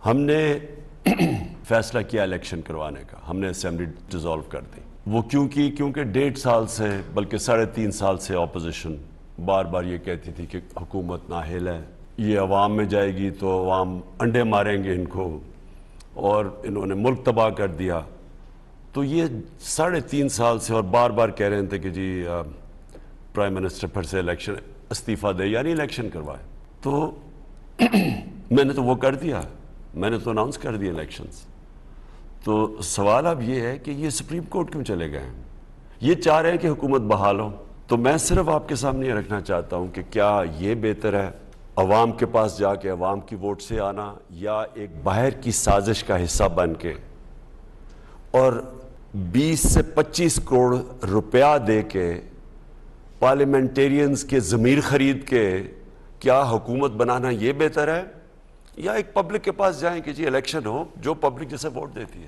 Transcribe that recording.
ہم نے فیصلہ کیا الیکشن کروانے کا، ہم نے اسمبلی ڈیزالو کر دی۔ وہ کیونکہ 1.5 سال سے بلکہ 3.5 سال سے اپوزیشن بار بار یہ کہتی تھی کہ حکومت نااہل ہے، یہ عوام میں جائے گی تو عوام انڈے ماریں گے ان کو، اور انہوں نے ملک تباہ کر دیا۔ تو یہ 3.5 سال سے اور بار بار کہہ رہے تھے کہ جی پرائم منسٹر پھر سے الیکشن استعفیٰ دے، یعنی الیکشن کروائے۔ تو میں نے تو وہ کر دیا، میں نے تو اناؤنس کر دیا الیکشنز۔ تو سوال اب یہ ہے کہ یہ سپریم کورٹ کیوں چلے گئے ہیں؟ یہ چاہ رہے ہیں کہ حکومت بحال ہو۔ تو میں صرف آپ کے سامنے یہ رکھنا چاہتا ہوں کہ کیا یہ بہتر ہے عوام کے پاس جا کے عوام کی ووٹ سے آنا، یا ایک باہر کی سازش کا حصہ بن کے اور 20 سے 25 کروڑ روپیہ دے کے پارلیمنٹیرینز کے ضمیر خرید کے کیا حکومت بنانا یہ بہتر ہے، یا ایک پبلک کے پاس جائیں کہ جی الیکشن ہو جو پبلک جسے ووٹ دیتی ہے؟